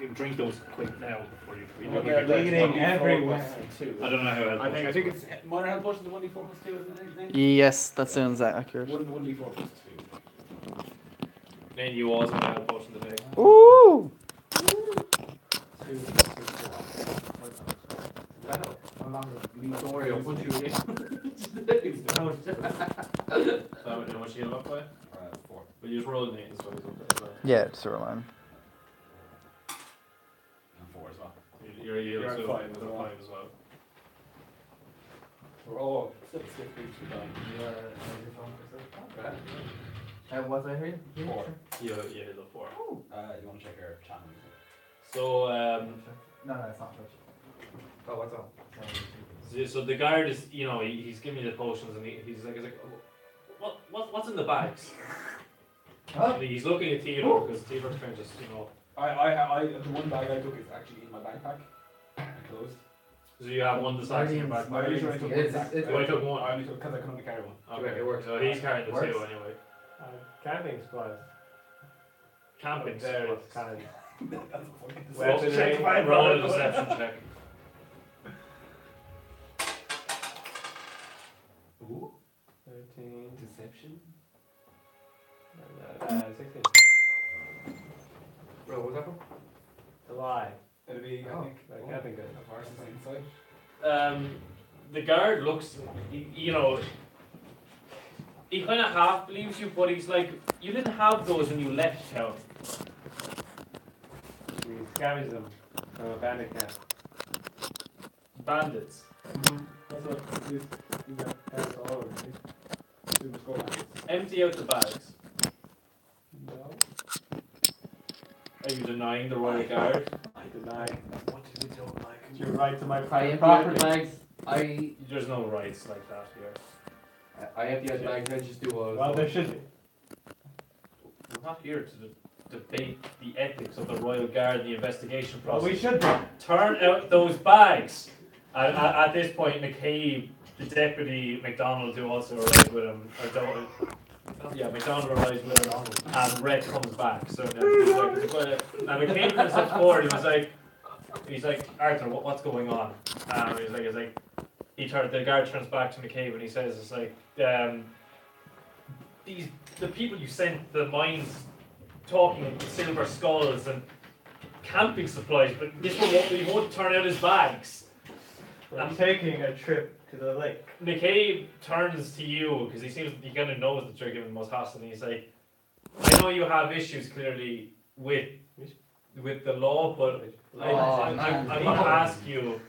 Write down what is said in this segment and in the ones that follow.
like, drink those quick now before you. Well, they're leading everywhere. I don't know how. I think it's minor health potions 1d4 plus 2, isn't it? Yes, that sounds accurate. 1d4 plus 2. Then you also have health potion today. Ooh! 2, 6, 4. How long don't worry, I'll put you again. How much you up by? 4. But you just roll an 8 and so he's up there as well. Yeah, it's a remind. And 4 as well. You're You're at so 5 5 as well. as well. We're all still stiff each time. What's I heard? 4. You hit the 4. You want to check your channel? So, No, it's not touch. Oh, what's up? so the guard is, he's giving you the potions and he's like, what's in the bags? Huh? He's looking at Theodore because Theodore's kind of just, The one bag I took is actually in my backpack. And closed. So you have one decided in your back. I usually took one sack. You only took one. I only took because I can only carry one. Okay. It works. So he's carrying the Works. 2 anyway. Camping supplies. Camping There supplies. it's kind of That's a fucking weaponry. Roll a deception check. Ooh. 13. Deception. 16. Bro, what was that from? The lie. It'll be, I think, Like camping good. a horse is inside. The guard looks, he kind of half believes you, but he's like, you didn't have those when you left town. We scavenged them from a bandit camp. Bandits. That's what you got all over. We must go back. Empty out the bags. No. Are you denying the royal guard? I deny. What did you don't like? Your right to my I empty property. out the bags. There's no rights like that here. I empty out the bags. I just do what I was Well, told. there should be. We're not here to debate the ethics of the royal guard and the investigation Well, process. we should be. Turn out those bags. At this point, McCabe, the deputy, McDonald, who also arrives with him, McDonald arrives with him, and Red comes back. So now McCabe comes up forward. He's like, Arthur, what's going on? The guard turns back to McCabe and he says, the people you sent the mines talking silver skulls and camping supplies, but we won't turn out his bags. I'm taking a trip to the lake. McCabe turns to you because he kind of knows that you're giving the most hassle, and he's like, I know you have issues clearly with the law, but I need to ask you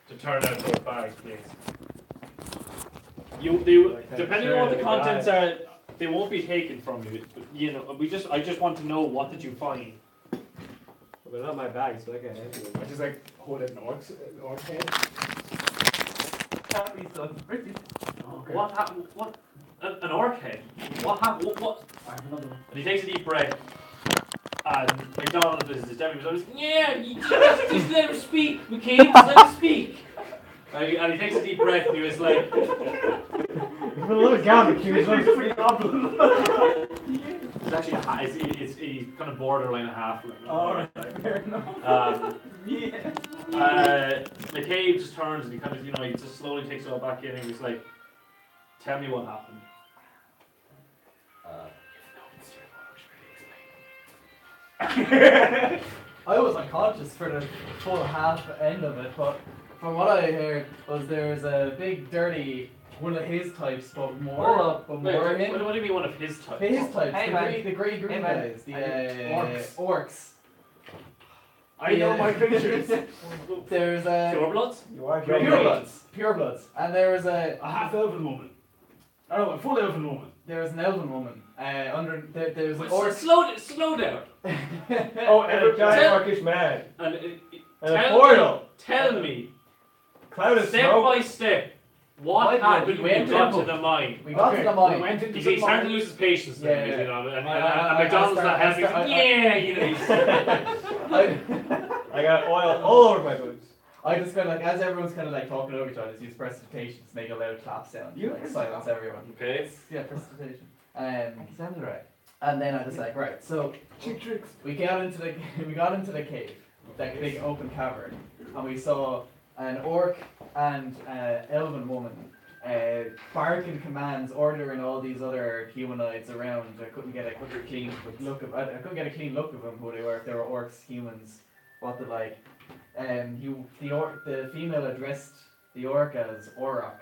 to turn out those bags, please. Depending on what the contents are, they won't be taken from you. But, I just want to know, what did you find? Well, they're not my bags, so I can't handle I it. just like hold it in orc head. Can't be so pretty. Okay. What happened? What? An orc head? What happened? What? I have another one. And he takes a deep breath. And McDonald is his deputy. Was yeah, you just let him speak. McCabe, just let him speak. And he takes a deep breath and he was like, He's a little gammon, he was like pretty goblin. it's actually he's kind of borderline a halfling. Alright, fair enough. Yeah. McCabe just turns and he kind of, he just slowly takes it all back in and he's like, tell me what happened. I was unconscious for the full half end of it, but from what I heard was there was a big dirty one of his types, but more Wait, him. what do you mean one of his types? His types, Hey, man. the grey green Hey, man. guys, the Orcs. orcs. I know my pictures. There's a Purebloods? You are purebloods, and there was A half elven woman. Oh, a full elven woman. there was an elven woman. There was an Wait, orc. slow down. Oh, and a giant Tell- orcish man. And And a portal. Tell me, Cloud of step smoke. by step, what Wait, happened we when you went got to temple. the mine? We got to the mine. We went into He's the starting to mine. lose his patience now, Yeah, and McDonald's not helping. I got oil all over my boots. I just kind of like, as everyone's kind of like talking over each other, just use precipitation to make a loud clap sound, You like silence everyone. Okay. Yeah, precipitation. You sounded right. And then I was like, right, so Cheap tricks. we got into the we got into the cave, that big open cavern, and we saw an orc and elven woman barking commands, ordering all these other humanoids around. I couldn't get a clean look of them, who they were, if they were orcs, humans, what they like. The female addressed the orc as Orok,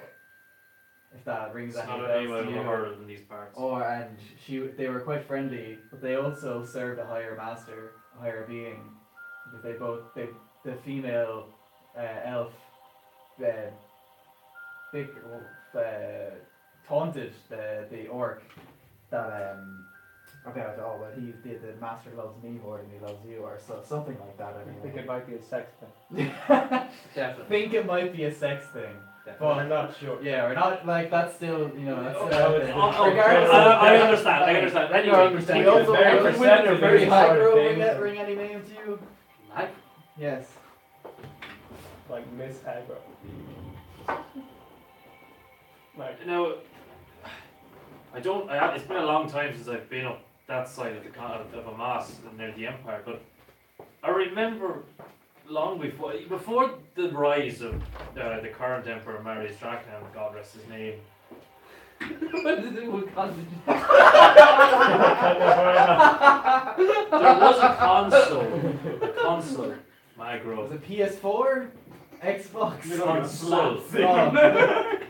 if that rings It's any not a bells name to I've you. ever heard of in these parts. And they were quite friendly, but they also served a higher master, a higher being, because the female elf taunted the orc that about the master loves me more than he loves you, or something like that. I think it might be a sex thing. Definitely. Think it might be a sex thing. But I'm not sure. Yeah, or not, like, that's still, you know, that's still Oh, out it's- there. oh, Regardless I of- understand, I understand. Then you Anyway, understand. we We also very women perceptive are very of high sort of growth. things. Ring any name to you? Like, Yes. Like Miss Aggro. Like, Now, it's been a long time since I've been up that side of of a mass near the Empire, but I remember long before the rise of the current Emperor Marius Dracan, God rest his name. what is it with constant? There was a console, Magro. Was it PS4? Xbox? Console.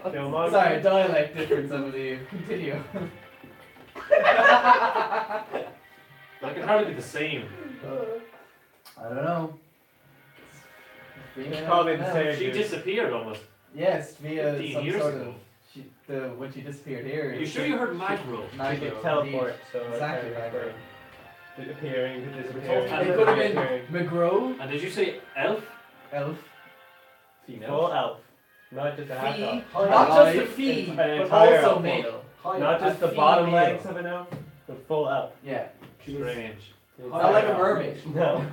Oh, sorry, dialect difference, I believe. Continue. But it can hardly be the same. I don't know. It's probably the same. She disappeared almost. Yes, via 15 some years sort ago. of. When she disappeared here. Are you sure you heard Magro? She could teleport, so Exactly, I like can't her. disappearing, And It could have been McGrow, And did you say elf? elf, Female. full elf. Not just a half fee, elf. not just a It's fee, an but entire also elf. male. Not just A the bottom female. legs of an elf, but full elf. Yeah, Strange. not like a mermaid. No.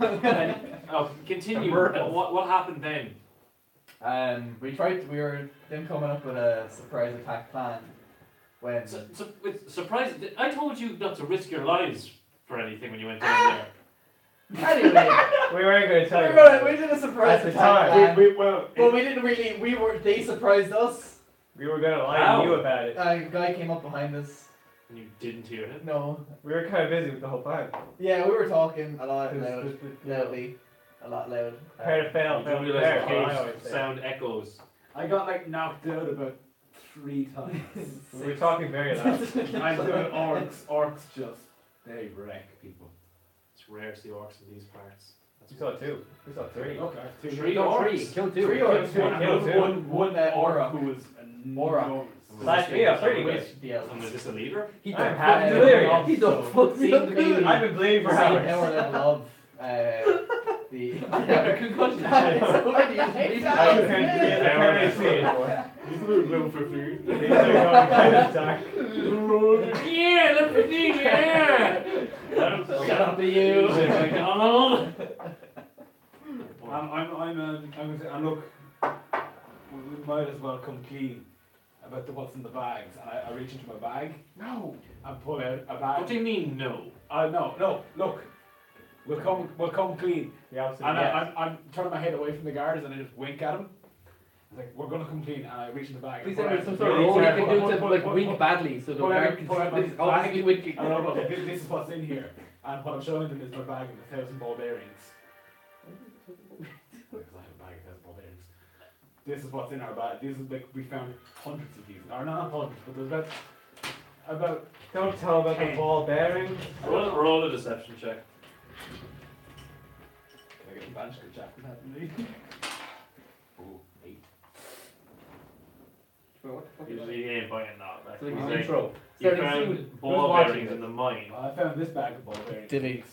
Oh, continue. A mermaid. What happened then? We were then coming up with a surprise attack plan when. With surprise, I told you not to risk your lives for anything when you went down there. Anyway, We weren't going to tell you. we did a surprise At the attack time. plan. Well, Well, we didn't really. They surprised us. We were going to lie How? to you about it. A guy came up behind us. And you didn't hear it. No. We were kind of busy with the whole plan. Yeah, we were talking a lot Because loudly, a lot loud. Prepare to fail, You fail, don't prepare. realize I the always cave say. sound echoes. I got like knocked out about 3 times. We were talking very loud. I'm doing orcs just, they wreck people. It's rare to see orcs in these parts. We saw two. We saw three. Okay, two. Three Kill orcs. three. Kill two. Three orcs. Kill two. One Aura. orc who was Aura. enormous. Slash me up pretty good. The elves. And was this a leader? He I'm don't half fuck delirious. He don't fuck me up. I've been bleeding for We're seeing power hours. level of the. I have a concussion. Why do you hate I that? can't barely see it. He's a little room for food. These are going kind of dark. Yeah, let me see, yeah! Shut up to you. McDonald! I'm gonna say, and look, we might as well come clean about what's in the bags. And I reach into my bag. No. And pull out a bag. What do you mean, no? No, look. We'll come clean. The opposite. And Yeah. I'm turning my head away from the guards and I just wink at them. It's like, we're gonna come clean, and I reach in the bag. Please and have pull some out- sort of pull role you out- can pull do out- to pull like out- wink badly so the pull out- guard can pull out my this is obviously winking. I don't know, but this is what's in here. And what I'm showing them is my bag of 1,000 ball bearings. Because I have a bag of 1,000 ball bearings. This is what's in our bag. These is like, we found hundreds of these. Or not hundreds, but there's about Don't tell about the ball bearing. Roll a deception check. Can I get the bench to chat with that to me? Oh, 8. Usually he ain't buying that. It's like He's an like, intro. you Starting found soon. ball Who's watching bearings it? in the mine. I found this bag of ball bearings. Divvy.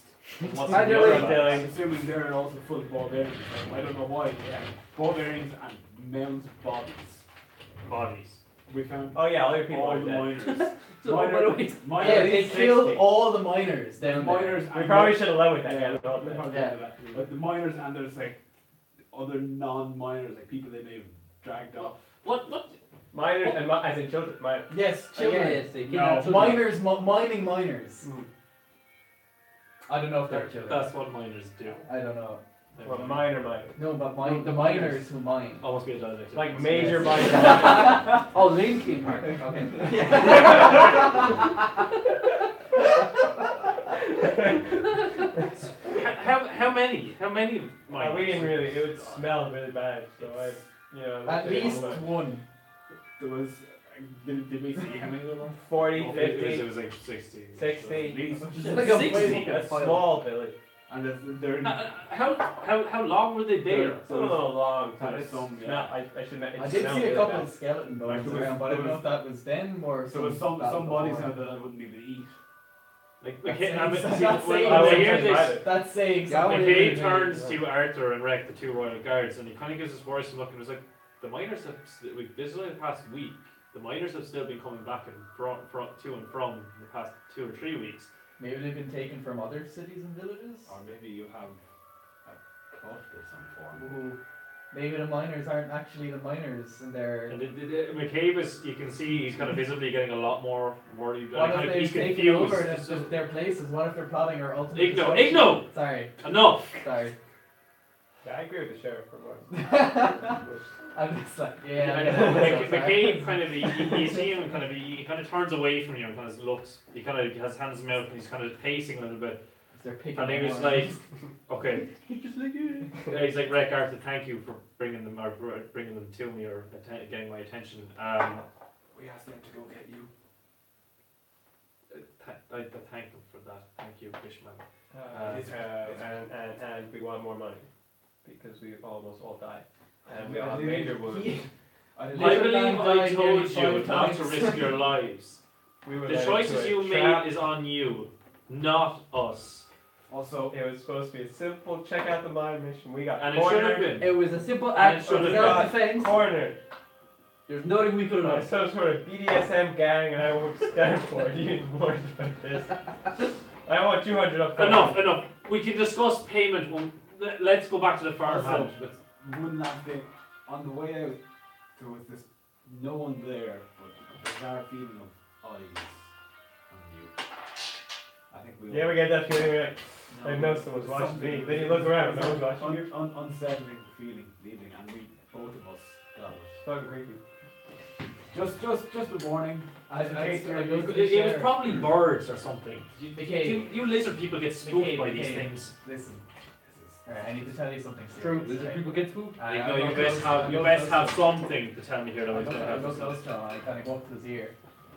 What's Hi, in the Dilly. other bag? I'm assuming they're also full of ball bearings. I don't know why. Yeah. Ball bearings and men's bodies. Bodies. We found Oh yeah, all your people all are the dead. miners. So, by the way, Miners. Yeah, they 60. killed all the miners down there. miners. We and probably the- should have led with that. Yeah, Yeah, we probably yeah. did that. But the miners and there's like other non-miners, like people they may have dragged off. What? Miners and as in children. Yes, yeah, children. yes, they No, kidnapped children. Miners, mining miners. I don't know if they're children. That's what miners do. I don't know. Well, minor. No, but No, the the miners who mine. Oh, must be a dialect. Like major Yes. minor. Oh, Linkin Park. Okay. How many? How many miners? We didn't really, it would smell really bad, so At least one. There was. Did we see how many there were? 40, It 50, was like 60. 60. At least. Like a 60? That's small village. And they're How long were they there? It's a little long, But but it's some, it's not, I should not. I did see a couple of skeleton bones Like, there was- around, but I don't know if that was them or there was some battle bodies before. now that I wouldn't even eat. Like, That's McCabe, I mean, saying- see, that's when saying- I I wouldn't hear touch this, either. That's saying exactly. McCabe turns to Arthur and Wreck, the two royal guards, and he kind of gives this worrisome look and was like, the miners have, this is only the past week, the miners have still been coming back and to and from the past 2 or 3 weeks. Maybe they've been taken from other cities and villages. Or maybe you have a cult or some form. Maybe the miners aren't actually the miners, and they're. And McCabe is, you can see he's kind of visibly getting a lot more worried. What kind if of, he's they've taken confused. over their places? What if they're plotting our ultimate Igno, destruction? Igno! Sorry, Enough! sorry. Yeah, I agree with the sheriff for once. I'm just like, McCabe kind of, you see him and kind of, he kind of turns away from you and kind of looks, he kind of has hands in his mouth and he's kind of pacing a little bit. They're picking And he was more. like, okay. He's like, Wreck, Arthur, thank you for bringing them to me or getting my attention. We asked them to go get you. I thank them for that. Thank you, Fishman. And we want more money because we almost all died. And we I all have didn't- major wounds. I Little believe man I died told nearly you 5 not to times. risk your lives. We were The led choices into a you trap. made is on you, not us. Also, It was supposed to be a simple check out the mine mission. We got And it should have cornered. been. It was a simple And act it of should've self-defense. Cornered. There's nothing we could have By done. some sort of BDSM gang, and I won't stand for it. You need more about this. I want 200 up front. Enough. We can discuss payment when. Let's go back to the farmhand. one last thing. On the way out, there was this no one there, but a bizarre feeling of eyes on you. I think we Yeah, we get that feeling. Like, I know someone's watching me. Then you look around, no one's watching you. unsettling feeling leaving, and we both of us got it. Fucking creepy. Just a warning. I It was probably birds or something. McCabe, You lizard people get spooked McCabe, by these McCabe. things. Listen. Alright, I need to tell you something True. serious. Lizard right? people get spooked. And You I'll know, go you best close- have I'll you go best close have to- something to tell me here that I'll was go going to I'll go happen. close to him, I kind of go up to his ear.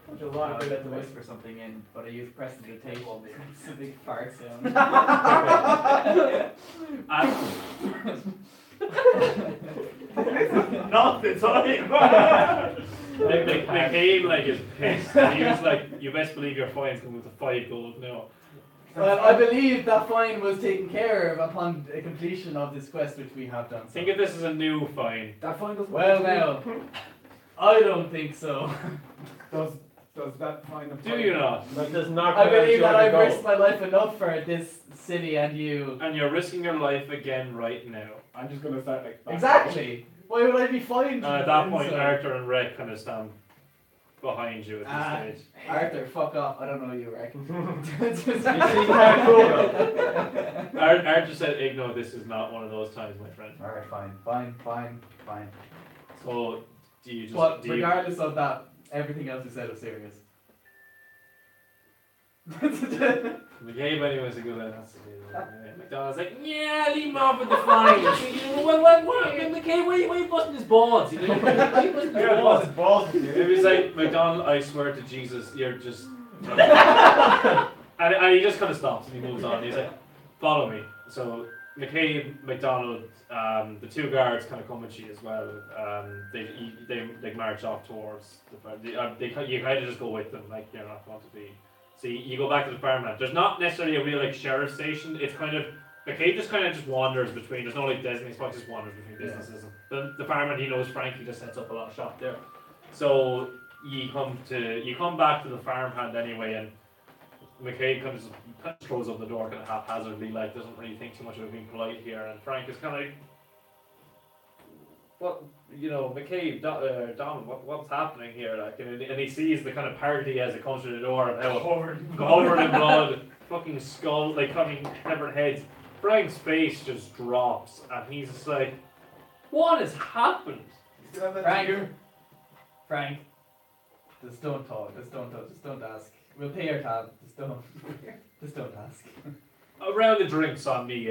There's a I lot of bet to good whisper something in, but I use prestidigitation. It's a big fart sound. Not the time. McCabe like is pissed. He was like, "You best believe your fine's going to 5 gold now." Well, I believe that fine was taken care of upon the completion of this quest, which we have done. So. Think of this as a new fine. That fine doesn't. Well, now, I don't think so. Does that fine apply? Do you not? That does not I believe that I've risked risked my life enough for this city and you. And you're risking your life again right now. I'm just gonna start like. Exactly. Why would I be fined? And at that point, inside? Arthur and Rhett kind of stand behind you at this stage. Arthur, fuck off. I don't know you, Rick. Arthur said, "Igno, this is not one of those times, my friend." Alright, fine. So, do you just But do you, regardless of that, everything else you said was serious. McCabe anyway was a good answer. McDonald's like, "Yeah, leave him off with the fine." What? McCabe, why are you busting his balls? You know, why are you busting his Yeah, balls? his balls. It was like, "McDonald, I swear to Jesus, you're just." and he just kind of stops and he moves on. He's like, "Follow me." So McCabe, McDonald, the two guards kind of come with you as well. They march off towards the farm. You kind of just go with them, like you're not going to be. So you go back to the farmland. There's not necessarily a real like sheriff station. It's kind of McCabe just wanders between. There's no like designated spot. Just wanders between businesses. The farmland he knows, Frankie just sets up a lot of shop there. So you come back to the farmhand anyway, and McCabe kind of throws up the door kind of haphazardly, like doesn't really think too much about being polite here. And Frank is kind of like, what, you know, McCabe, Donald, what's happening here? Like, and he sees the kind of party as it comes through the door, and how covered in blood, fucking skull, like coming severed heads. Frank's face just drops, and he's just like, what has happened? Frank, just don't talk, just don't ask. We'll pay your tab, just don't ask. A round of drinks on me,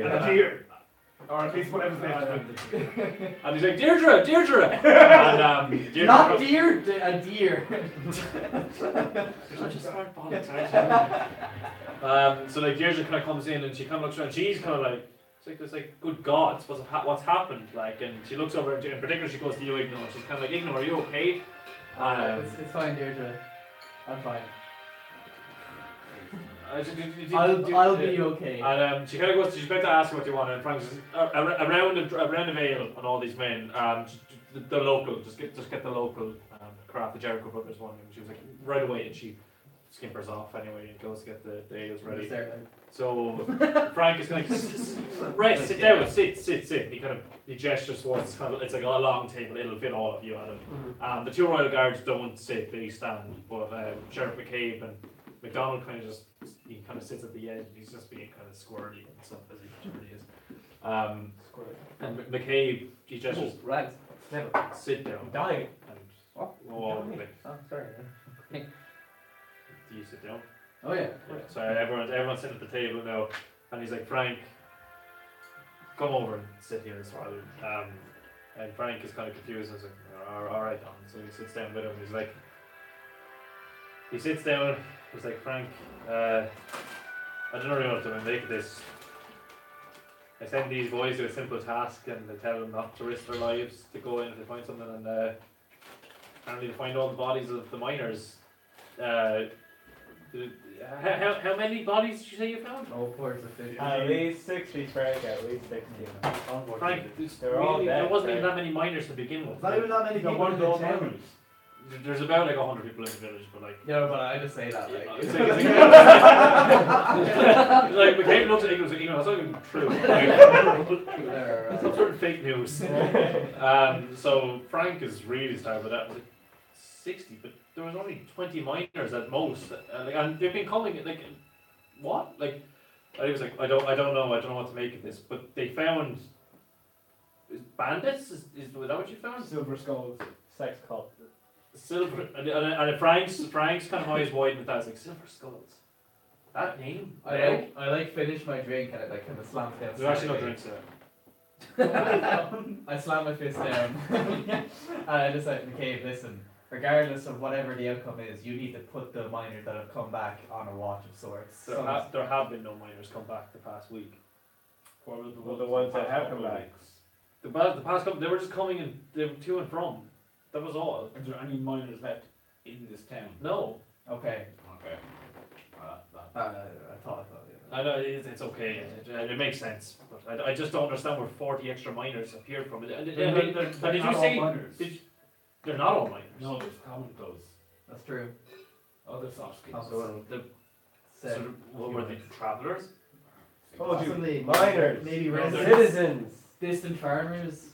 Or at least whatever's left of it. and he's like, Deirdre! And Deirdre Not comes- deer, a deer. I just start bollocks, so like Deirdre kind of comes in and she kind of looks around. She's kind of like, it's like, good God, what's happened? Like, and she looks over, and in particular, she goes to you, Ignore. She's kind of like, Ignore, are you okay? It's fine, Deirdre. I'm fine. I'll be okay. And she kind of goes. She's about to ask you what you want, and Frank's just, a round of ale on all these men. The local, just get the local craft, the Jericho Brothers one. And she was like right away, and she skimpers off anyway and goes to get the ales ready. So Frank is kind of right, sit down, sit. He gestures towards it's like a long table. It'll fit all of you at it. The two Royal Guards don't sit; they stand. But Sheriff McCabe and McDonald he kind of sits at the edge. He's just being kind of squirrely and stuff as he usually is. And McCabe, he gestures, Rags. sit down. I'm dying. And What? Oh, sorry. do you sit down? Oh yeah. Yeah, so everyone's sitting at the table now, and he's like, Frank, come over and sit here as well. And Frank is kind of confused and he's like, all right, Don. So he sits down with him. He sits down. He's like, Frank, I don't really know what to make of this. I send these boys to a simple task, and they tell them not to risk their lives to go in if they find something, and apparently to find all the bodies of the miners. How many bodies did you say you found? Oh, upwards of 50. At least 60, Frank, at least 60. Frank, They're all dead, there wasn't even Frank. that many miners to begin with. Not even that many people in the town. There's about like 100 people in the village, but like. No, but I just say that like. It's like McCabe looks at England and that's not even true. Like, some sort of fake news. So Frank is really started with that. Like 60, but there was only 20 miners at most, and they've been coming like, what? Like, I was like, I don't know what to make of this. But they found bandits. Is that what you found? Silver skulls, sex cult. Silver and Frank's kind of eyes widened with that. I was like, Silver Skulls. That name? I like finish my drink and I like kind of slam down. There's actually no drinks there. I slam my fist down and I just like, McCabe, listen, regardless of whatever the outcome is, you need to put the miners that have come back on a watch of sorts. There have been no miners come back the past week. Well, the ones that have come back. The past couple, they were just coming and they were to and from. That was all. Are there any miners left in this town? No. Okay. Okay. I thought I know it's okay. It makes sense, but I just don't understand where 40 extra miners appeared from. Did you say they're not all miners? No, there's common clothes. That's true. Other soft skins. So what were they, travellers? Possibly Miners. maybe No, residents, Citizens. distant farmers,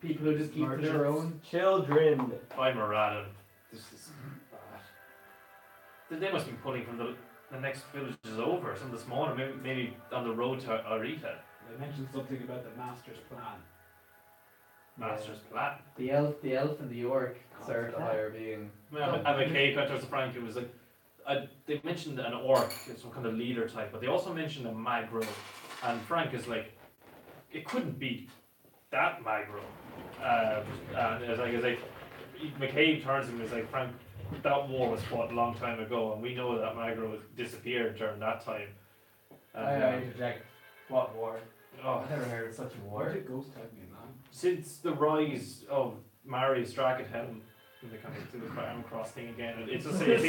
people who just keep to their own. Children. I'm Moradin. This is bad. They must be pulling from the next villages over, some of the smaller, maybe on the road to Arita. They mentioned something about the master's plan. Master's plan. The elf and the orc served higher being. And McCabe went to Frank, who was like, they mentioned an orc, some kind of leader type, but they also mentioned a magro. And Frank is like, it couldn't be that magro. And it's like, McCabe turns to him and is like, Frank, that war was fought a long time ago, and we know that magro disappeared during that time. I interject. What war? Oh, I've never heard of such a Why war. did Ghost tag me in that? since the rise of Marius Drakenhelm, they kind of do the Crown Cross thing again. It's just, it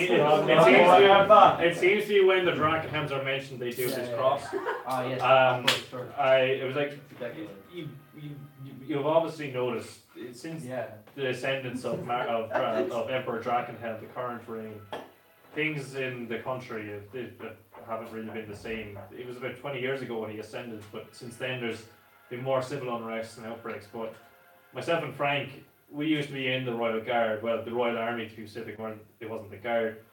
seems to be when the Drakenhelms are mentioned, they do this cross. Ah, yes. It was like, you've obviously noticed, since Yeah. the ascendance of Emperor Drakenhelm, the current reign, things in the country haven't really been the same. It was about 20 years ago when he ascended, but since then there's been more civil unrest and outbreaks. But myself and Frank, we used to be in the Royal Guard, well, the Royal Army to be specific, it wasn't the Guard.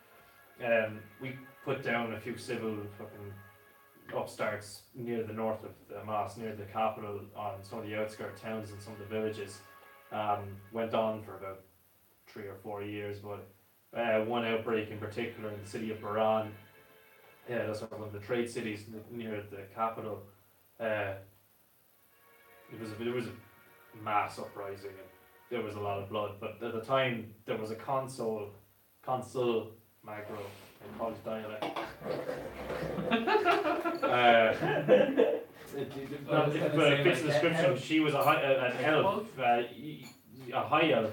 We put down a few civil fucking upstarts near the north of the Moss, near the capital, on some of the outskirt towns and some of the villages. Went on for about 3 or 4 years, but one outbreak in particular in the city of Baran, that's one of the trade cities near the capital. There was a mass uprising and there was a lot of blood, but at the time there was a consul Magro in Polish dialect. If it fits the description, she was an elf, a high elf.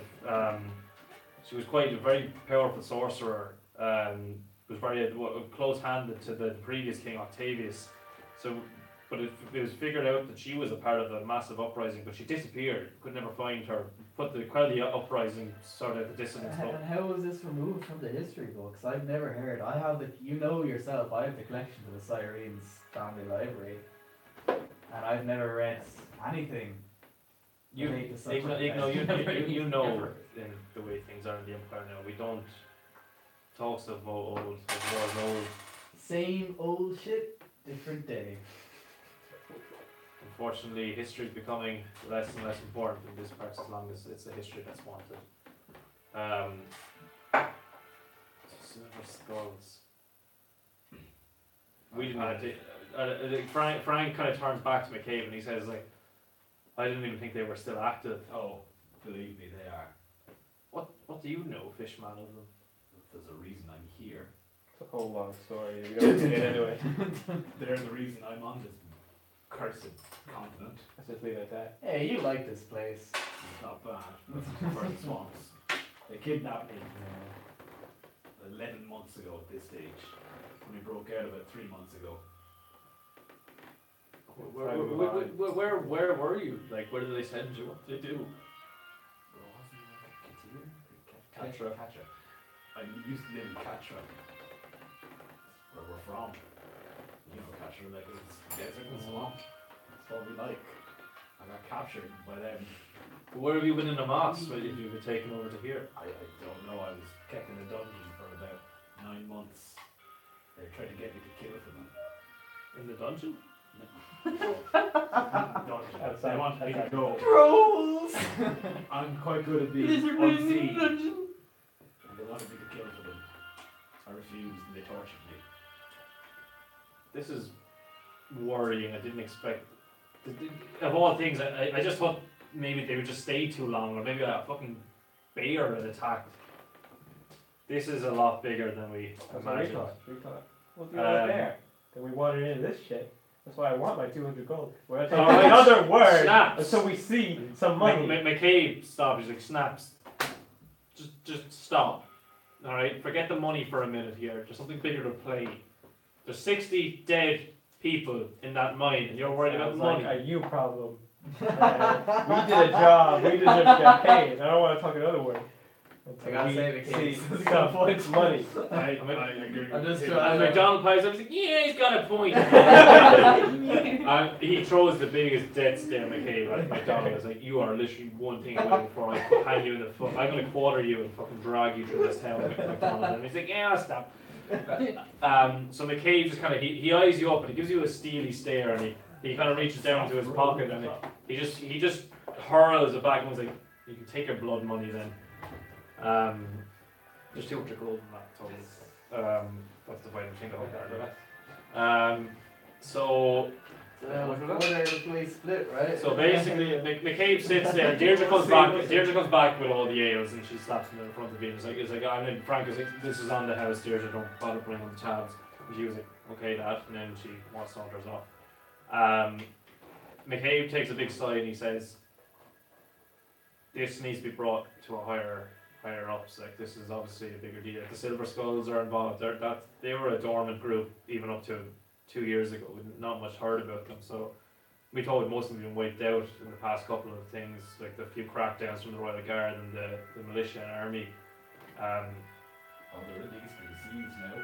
She was quite a very powerful sorcerer. Was very close-handed to the previous king Octavius. So, but it was figured out that she was a part of a massive uprising, but she disappeared. Could never find her. Put the uprising sort of the dissidents. And how was this removed from the history books? I've never heard. I have the, you know yourself, I have the collection to the Cyrenes family library, and I've never read anything. You related to such know events. in the way things are in the Empire now. We don't talks of wars old. Same old shit, different day. Unfortunately, history is becoming less and less important in this part as long as it's the history that's wanted. Silver skulls. We didn't have to. Frank kind of turns back to McCabe and he says, like, I didn't even think they were still active. Oh, believe me, they are. What do you know, Fishman, of them? There's a reason I'm here. It's a whole long story. We don't get anyway. They're the reason I'm on this cursed continent. Let's just leave it at that. Hey, you like this place. It's not bad. For the swamps. They kidnapped me 11 months ago at this stage. And we broke out of it 3 months ago. Where were you? Like, where did they send you? What did they do? Katra. I used to live in Katra, where we're from. You know Katra, like it's desert and swamp. That's what we like. I got captured by them. Where have you been in the Moss? Where did you get taken over to here? I don't know, I was kept in a dungeon for about 9 months. They tried to get me to kill for them. In the dungeon? Dungeon. Outside. They wanted me to go. Trolls! I'm quite good at being unseen. And they wanted me to kill for them. I refused and they tortured me. This is worrying. I didn't expect. Of all things, I just thought maybe they would just stay too long, or maybe a fucking bear had attacked. This is a lot bigger than we That's what we imagined. thought. We'll do that there. Then we wandered into this shit. That's why I want my 200 gold. We're not Alright. taking another word Snaps. until we see some money. McCabe stopped. He's like, snaps. Just stop. All right, forget the money for a minute here. There's something bigger to play. There's 60 dead people in that mine, and you're worried about Sounds money. like a you problem. We did a job. We deserve to get paid. I don't want to talk another word. I gotta say the case. See stuff. It's money. I agree. I'm just And trying to... McDonald pipes up, he's like, yeah, he's got a point. And he throws the biggest death stare McCabe at McDonald. He's like, you are literally one thing away before I hang you in the foot. I'm going to quarter you and fucking drag you through this town, McDonald. And he's like, yeah, I'll stop. So McCabe just kind of, he eyes you up and he gives you a steely stare and he kind of reaches down into his pocket and he just hurls it back and was like, you can take your blood money then. There's 200 gold in that total. That's the final thing I hope that. So we split, right? So basically, McCabe sits there. Deirdre comes back. Deirdre comes back with all the ales, and she slaps him in front of him. It's like, I mean, Frank is like, "This is on the house, Deirdre. Don't bother putting on the tabs." And she was like, "Okay, Dad." And then she saunters off. McCabe takes a big sigh and he says, "This needs to be brought to a higher ups. Like, this is obviously a bigger deal. Like, the Silver Skulls are involved. They were a dormant group even up to 2 years ago. We'd not much heard about them. So we thought most of them had been wiped out in the past couple of things, like the few crackdowns from the Royal Guard and the militia and army. Oh, they're in these disease now.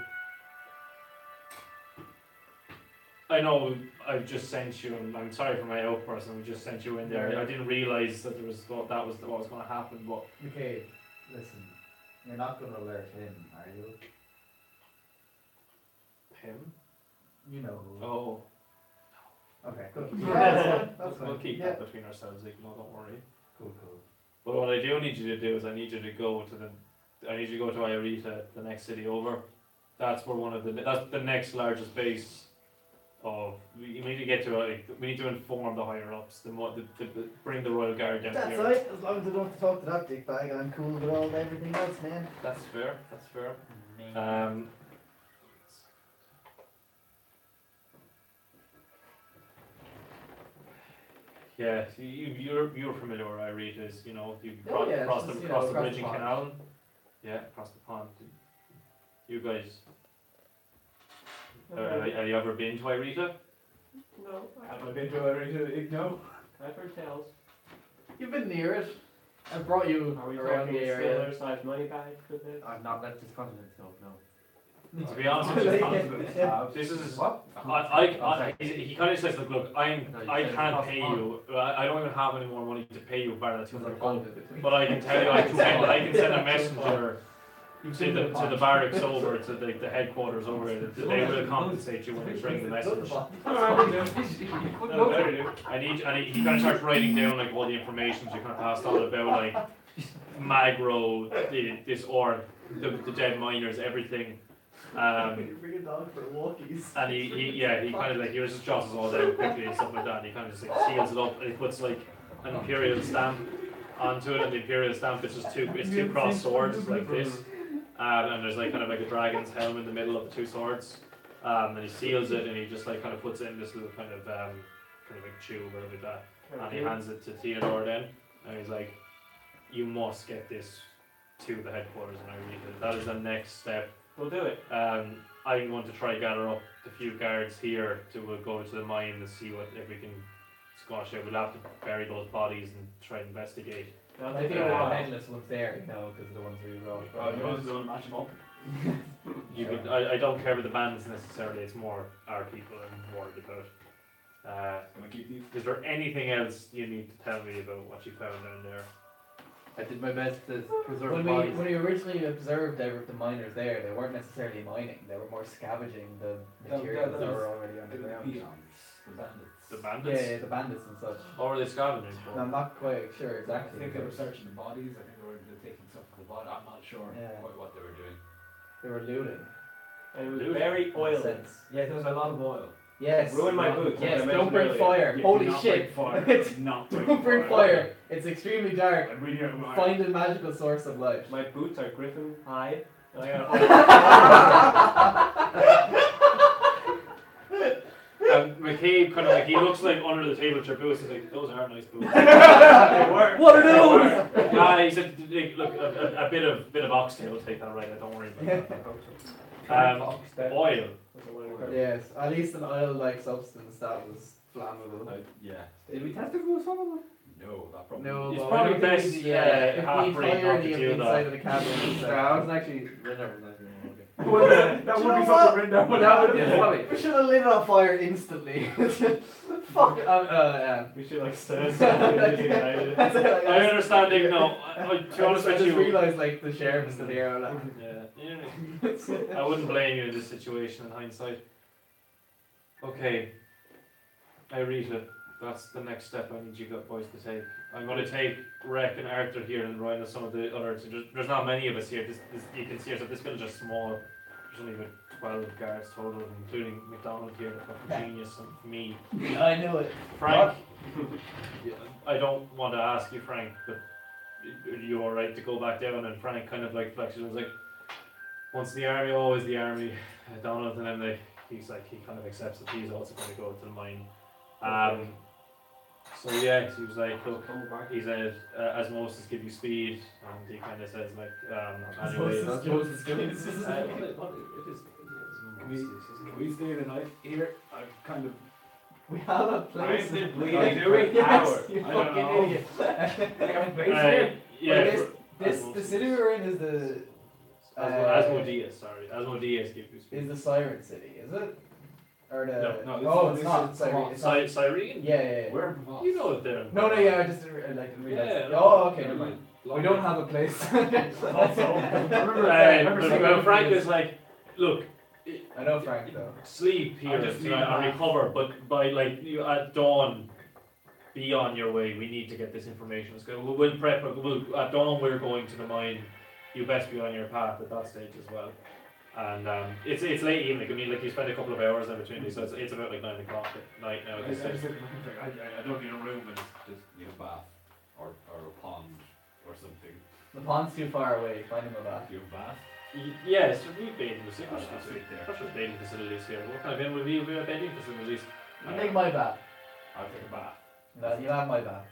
I know I've just sent you, and I'm sorry for my outburst, and we just sent you in there. I didn't realise that there was what was going to happen, but Okay, listen. You're not gonna alert him, are you? him. You know who. Oh, Okay, good. that's we'll keep that between ourselves. Like, no, don't worry. Cool. But what I do need you to do is I need you to go to Iarita, the next city over. That's where that's the next largest base of. We need to get to we need to inform the higher ups. Bring the Royal Guard down That's here. right, as long as I don't have to talk to that dickbag, I'm cool with all everything else, man. That's fair. That's fair. Yeah, so you're familiar where Iarita is, you know, you Oh, yeah, cross it's the just, cross the across bridge the in pond. Canal. Yeah, across the pond. You guys, have you ever been to Iarita? No, Have I been to Iarita? No. I've heard tales. You've been near it. I brought you Are we around talking the area. sailor size money bag with it? I've not left this continent, so no. To be honest with you, Yeah. this is What? he kind of says, look, I can't pay you. I don't even have any more money to pay you, bar that 200 gold. But I can tell you, I can send a messenger to the barracks over to the headquarters over there. They will compensate you when you bring the message. And he kind of starts writing down like all the information you kind of passed on about like Magro, this orc, the dead miners, everything. Bring a dog for walkies. And he kind of like he just jots it all down quickly and stuff like that. And he kind of just like seals it up and he puts like an imperial stamp onto it, and the imperial stamp is just two crossed swords like this. And there's like kind of like a dragon's helm in the middle of the two swords. And he seals it and he just like kind of puts it in this little kind of like tube or like that. And he hands it to Theodore then, and he's like, "You must get this to the headquarters in Iarita. That is the next step. We'll do it. I'm going to try gather up the few guards here to go to the mine and see if we can squash it. We'll have to bury those bodies and try and investigate." That'll I take think a the while. headless ones there, you know, because the ones we wrote. Oh, you want to match them up? I don't care about the bands necessarily. It's more our people I'm worried about. Gonna keep these. Is there anything else you need to tell me about what you found down there? I did my best to preserve When bodies. we originally observed the miners there, they weren't necessarily mining. They were more scavenging the materials that were already on the ground. The bandits. The bandits? Yeah, the bandits and such. Or are they scavenging? And I'm not quite sure I exactly. think they were searching the bodies. I think they were taking stuff from the body. I'm not sure Yeah. quite what they were doing. They were looting. And it was Looting. very in a oily. sense. Yeah, there was a lot of oil. Yes. Ruined my boots. Yes, as I don't mentioned bring earlier. fire. Yeah, Holy do not shit. bring fire. Do not Don't bring fire. It's extremely dark. I'm reading it. Find a magical source of light. My boots are griffin hide. And I got And McCabe kind of like, he looks like under the table at your boots. He's like, those are nice boots. they were. What are those? He said, look, a bit of oxtail will take that right. Don't worry about that. Oil. Yes, at least an oil-like substance that was flammable. Yeah. Did we test it for some of them? No, that probably. No, It's but probably I don't think best, we- if we half-breed fire not the to do inside that. of the cabin. No, I wasn't actually. That would be You know something what? written down. That would be Yeah. funny. We should have lit it on fire instantly. Fuck. Yeah. We should like stand something. That's it, like, I understand it. No, to be honest I with just you. realised like the sheriff is still here. I'm like, Yeah. I wouldn't blame you in this situation in hindsight. Okay. Iarita, that's the next step I need you boys to take. I'm going to take Rek and Arthur here and Ryan and some of the others. There's not many of us here. You can see yourself, this village is small. There's only about 12 guards total, including McDonald here, the fucking genius, and me. I know it. Frank, I don't want to ask you, Frank, but are you alright to go back down? And Frank kind of like flexes and was like, once the army, always the army. Donald, and then he kind of accepts that he's also going to go to the mine. So yeah, he was like, look, he said, as Moses give you speed, and he kind of says like, anyway. Moses goes. Can we stay the night here? I've kind of. We have a place. I've been in- bleeding do for we? an Yes, hour. you I don't fucking know. idiot. We have a base Uh, here. yeah, Well, for- This the city we're in is the Asmodeus, sorry. Asmodeus give you speed. is the Siren City, is it? Or the. No, this oh, is- it's this not. is Sorry. Provence. It's not. Cyrene? Yeah, yeah, yeah. We're in Provence. You know that they're. No, no, yeah, I just didn't, didn't realize. Yeah, Oh, okay, never mind. We don't have a place. Remember, Frank is like, look, I know Frank though. sleep here I just need and my- recover, but by like you at dawn, be on your way. We need to get this information. So we'll prep. At dawn we're going to the mine. You best be on your path at that stage as well. And it's late evening. I mean, like you spend a couple of hours in between these, so it's about like 9 o'clock at night now. I At this stage. don't need a room and just need a bath or a pond or something. The pond's too far away. Find him a bath. Do you have a bath? Yes, we have bathing facilities. Oh, that's right there. There's bathing facilities here. What kind of in would we have bathing facilities? You take my bath. I'll take a bath. No, you have my bath.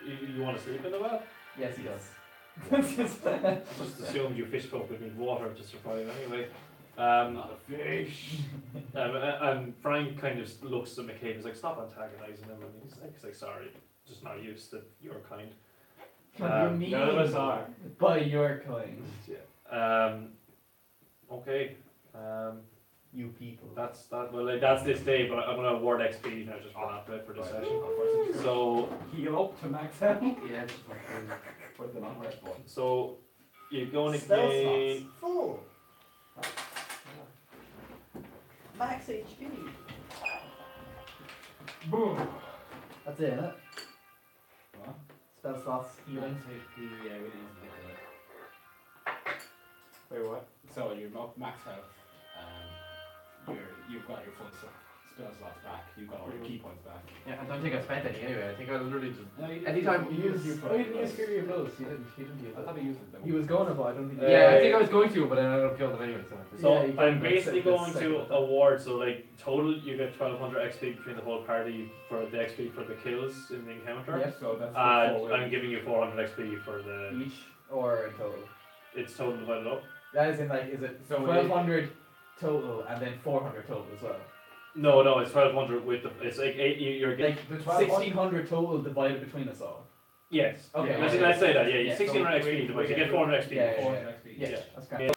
You want to sleep in the bath? Yes, he does. Just assumed you fish folk would need water to survive anyway. Not a fish. And Frank kind of looks at McCabe. He's like, "Stop antagonising him." And he's like, "Sorry, just not used to your kind." What do you mean? None of us are. By your kind. Okay. You people. That's that. Well, like, that's this day. But I'm gonna award XP now just for that for this session. So Heal up to max health. Yeah, it's Put the non-rest button. so you're going to Spell gain. slots. Full. Max HP. Boom. That's it, innit? What? Spell slots, healing. Yeah, we need to Wait, what? So you're max health. You've got your full spell slots back. You've got all your key points back. Yeah, I don't think I spent any anyway. I think I literally just. No, you Anytime you use your Oh, you didn't use Fury of Blows. He didn't use I it. thought he used it. He was going to, but I don't think. Yeah, I think I was going to, but then I ended up killing it anyway. So Yeah, you I'm can basically set the going to second. award. So like total, you get 1200 XP between the whole party for the XP for the kills in the encounter. Yep. So that's I'm giving you 400 XP for the. Each or in total. It's total divided up. That is in like, is it So 1200 total and then 400 total as well? No, it's 1200 with the. It's like you're getting. Like 1600 total divided between us all. Yes. Okay. Let's say that. Yeah, Yeah, 1600 so XP. we You get 400 XP. Yeah, yeah, 400 XP. Yeah, Yeah. that's kind